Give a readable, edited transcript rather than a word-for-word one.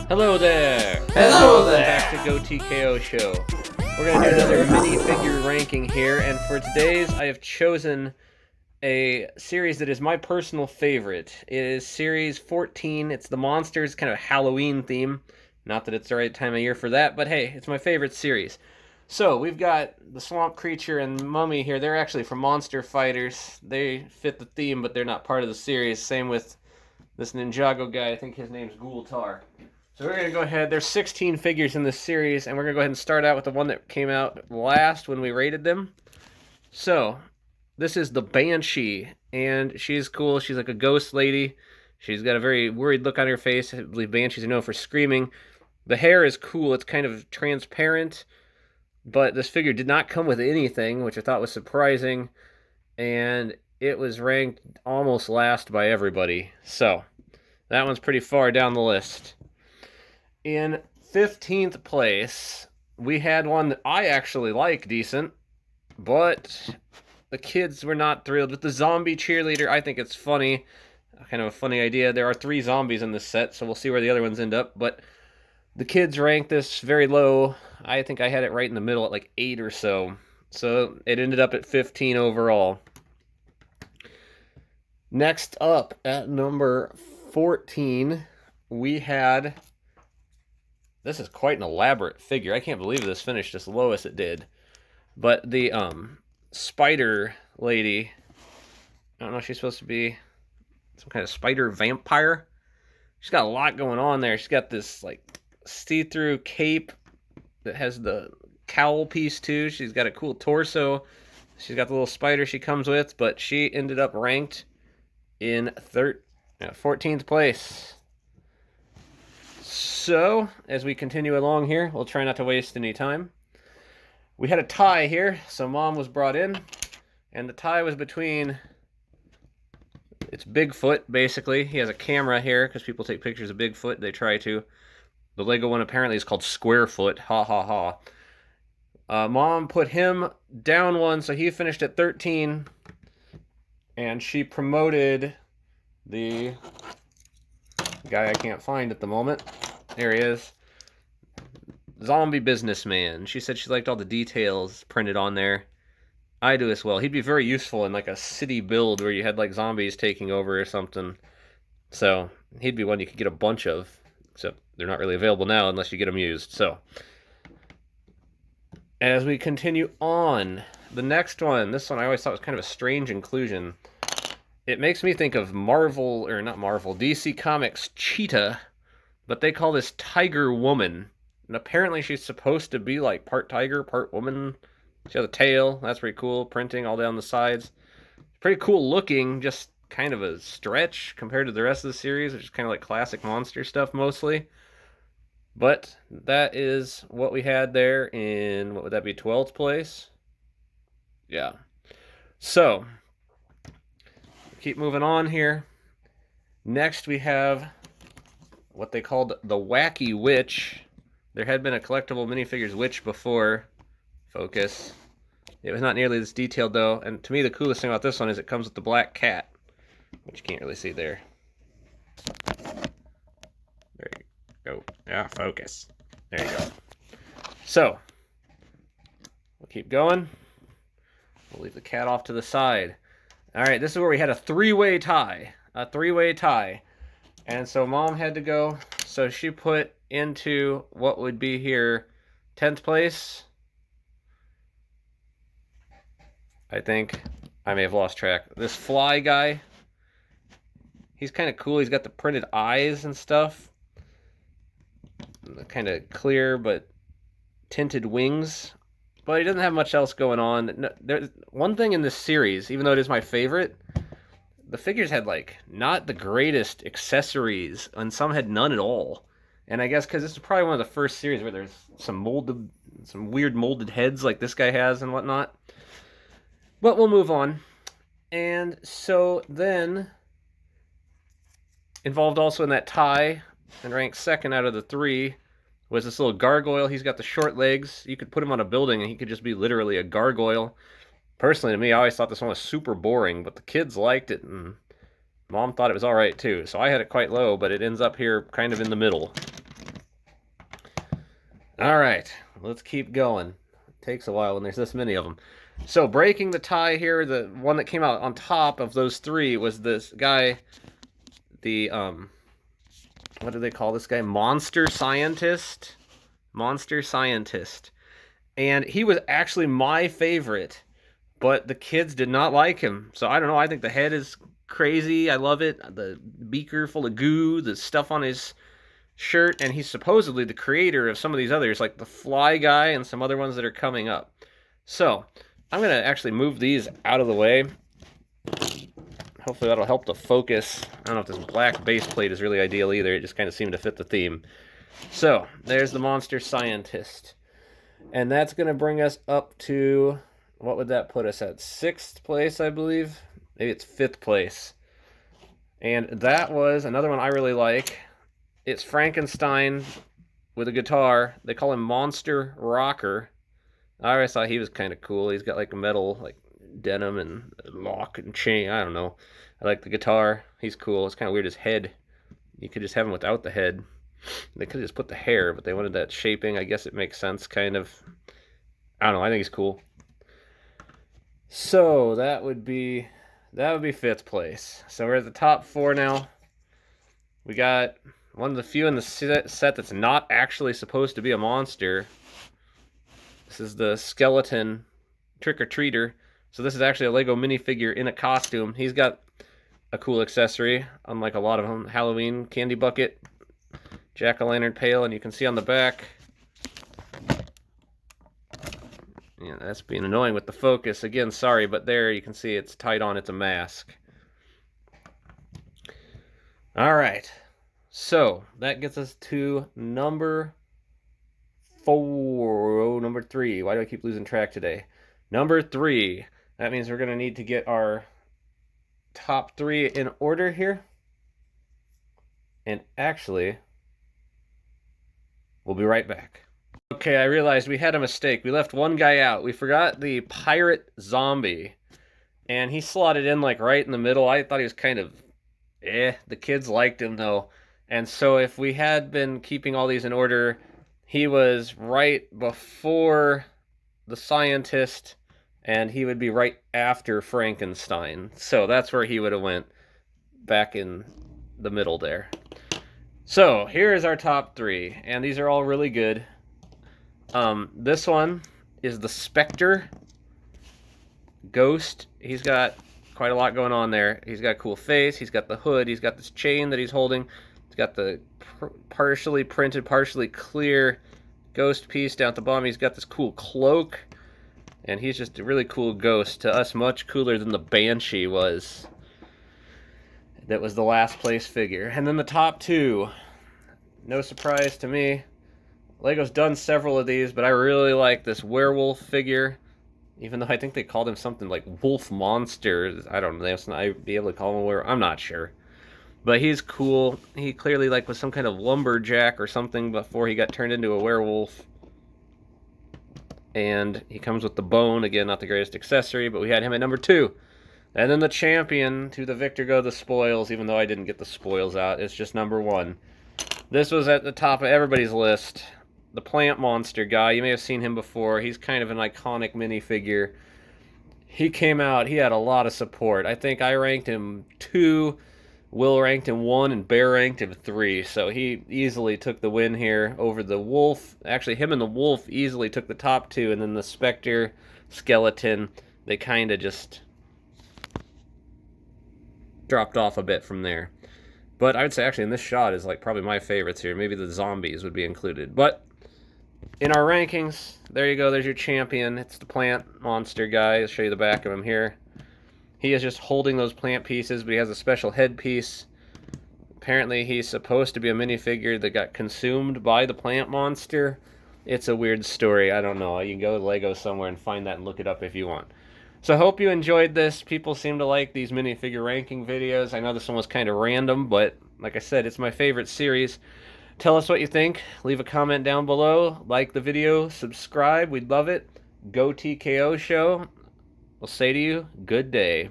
Hello there! Hello there! Back to goTKOshow. We're going to do another minifigure ranking here, and for today's, I have chosen a series that is my personal favorite. It is series 14. It's the Monsters kind of Halloween theme. Not that it's the right time of year for that, but hey, it's my favorite series. So, we've got the Swamp Creature and Mummy here. They're actually from Monster Fighters. They fit the theme, but they're not part of the series. Same with this Ninjago guy. I think his name's Gultar. So we're going to go ahead, there's 16 figures in this series, and we're going to go ahead and start out with the one that came out last when we rated them. So, this is the Banshee, and she's cool. She's like a ghost lady. She's got a very worried look on her face. I believe Banshees are known for screaming. The hair is cool. It's kind of transparent, but this figure did not come with anything, which I thought was surprising, and it was ranked almost last by everybody. So, that one's pretty far down the list. In 15th place, we had one that I actually like decent, but the kids were not thrilled with the zombie cheerleader. I think it's funny, kind of a funny idea. There are 3 zombies in this set, so we'll see where the other ones end up, but the kids ranked this very low. I think I had it right in the middle at like 8 or so, so it ended up at 15 overall. Next up, at number 14, we had... This is quite an elaborate figure. I can't believe this finished as low as it did. But the spider lady, I don't know if she's supposed to be some kind of spider vampire. She's got a lot going on there. She's got this like see-through cape that has the cowl piece too. She's got a cool torso. She's got the little spider she comes with, but she ended up ranked in 14th place. So, as we continue along here, we'll try not to waste any time. We had a tie here, so Mom was brought in, and the tie was between... It's Bigfoot, basically. He has a camera here, because people take pictures of Bigfoot. They try to. The Lego one apparently is called Squarefoot. Ha ha ha. Mom put him down one, so he finished at 13, and she promoted the guy I can't find at the moment. There he is. Zombie businessman. She said she liked all the details printed on there. I do as well. He'd be very useful in like a city build where you had like zombies taking over or something. So he'd be one you could get a bunch of. Except they're not really available now unless you get them used. So as we continue on, the next one. This one I always thought was kind of a strange inclusion. It makes me think of Marvel, or not Marvel, DC Comics Cheetah. But they call this Tiger Woman. And apparently she's supposed to be like part tiger, part woman. She has a tail. That's pretty cool. Printing all down the sides. Pretty cool looking. Just kind of a stretch compared to the rest of the series, which is kind of like classic monster stuff mostly. But that is what we had there in, what would that be, 12th place? Yeah. So, keep moving on here. Next we have what they called the Wacky Witch. There had been a collectible minifigures witch before. Focus. It was not nearly this detailed though, and to me the coolest thing about this one is it comes with the black cat, which you can't really see there. There you go. Yeah, focus. There you go. So, we'll keep going. We'll leave the cat off to the side. Alright, this is where we had a three-way tie. A three-way tie. And so Mom had to go, so she put into what would be here 10th place. I think. I may have lost track. This fly guy. He's kind of cool. He's got the printed eyes and stuff. Kind of clear but tinted wings. But he doesn't have much else going on. No, there's one thing in this series, even though it is my favorite, the figures had, like, not the greatest accessories, and some had none at all. And I guess because this is probably one of the first series where there's some weird molded heads like this guy has and whatnot. But we'll move on. And so then, involved also in that tie, and ranked second out of the 3, was this little gargoyle. He's got the short legs. You could put him on a building and he could just be literally a gargoyle. Personally, to me, I always thought this one was super boring, but the kids liked it, and Mom thought it was alright too. So I had it quite low, but it ends up here kind of in the middle. All right, let's keep going. It takes a while when there's this many of them. So breaking the tie here, the one that came out on top of those three was this guy, the what do they call this guy? Monster Scientist. Monster Scientist. And he was actually my favorite, but the kids did not like him. So I don't know. I think the head is crazy. I love it. The beaker full of goo, the stuff on his shirt, and he's supposedly the creator of some of these others, like the Fly Guy and some other ones that are coming up. So I'm going to actually move these out of the way. Hopefully that'll help to focus. I don't know if this black base plate is really ideal either. It just kind of seemed to fit the theme. So there's the Monster Scientist. And that's going to bring us up to, what would that put us at? 6th place, I believe. Maybe it's 5th place. And that was another one I really like. It's Frankenstein with a guitar. They call him Monster Rocker. I always thought he was kind of cool. He's got like a metal, like denim and lock and chain. I don't know. I like the guitar. He's cool. It's kind of weird, his head. You could just have him without the head. They could have just put the hair, but they wanted that shaping. I guess it makes sense, kind of. I don't know. I think he's cool. So that would be 5th place. So we're at the top 4 now. We got one of the few in the set that's not actually supposed to be a monster. This is the skeleton trick-or-treater. So this is actually a Lego minifigure in a costume. He's got a cool accessory, unlike a lot of them. Halloween candy bucket, jack-o'-lantern pail, and you can see on the back. Yeah, that's being annoying with the focus. Again, sorry, but there you can see it's tied on. It's a mask. All right. So that gets us to number 4. Oh, number 3. Why do I keep losing track today? Number 3. That means we're going to need to get our top 3 in order here. And actually, we'll be right back. Okay, I realized we had a mistake. We left one guy out. We forgot the pirate zombie. And he slotted in like right in the middle. I thought he was kind of The kids liked him though. And so if we had been keeping all these in order, he was right before the scientist and he would be right after Frankenstein. So that's where he would have went, back in the middle there. So here is our top 3, and these are all really good. This one is the Spectre Ghost. He's got quite a lot going on there. He's got a cool face. He's got the hood. He's got this chain that he's holding. He's got the partially printed, partially clear ghost piece down at the bottom. He's got this cool cloak, and he's just a really cool ghost. To us, much cooler than the Banshee was. That was the last place figure. And then the top 2, no surprise to me. Lego's done several of these, but I really like this werewolf figure. Even though I think they called him something like Wolf Monster. I don't know. I'd be able to call him a werewolf. I'm not sure. But he's cool. He clearly like was some kind of lumberjack or something before he got turned into a werewolf. And he comes with the bone. Again, not the greatest accessory, but we had him at number 2. And then the champion, to the victor go the spoils, even though I didn't get the spoils out. It's just number 1. This was at the top of everybody's list. The plant monster guy. You may have seen him before. He's kind of an iconic minifigure. He came out. He had a lot of support. I think I ranked him 2, Will ranked him 1, and Bear ranked him 3. So he easily took the win here over the wolf. Actually, him and the wolf easily took the top 2, and then the Spectre, skeleton, they kind of just dropped off a bit from there. But I would say actually in this shot is like probably my favorites here. Maybe the zombies would be included. But in our rankings, there you go. There's your champion. It's the plant monster guy. I'll show you the back of him here. He is just holding those plant pieces, but he has a special headpiece. Apparently he's supposed to be a minifigure that got consumed by the plant monster. It's a weird story. I don't know. You can go to Lego somewhere and find that and look it up if you want. So I hope you enjoyed this. People seem to like these minifigure ranking videos. I know this one was kind of random, but like I said, it's my favorite series. Tell us what you think. Leave a comment down below. Like the video. Subscribe. We'd love it. goTKOshow. We'll say to you, good day.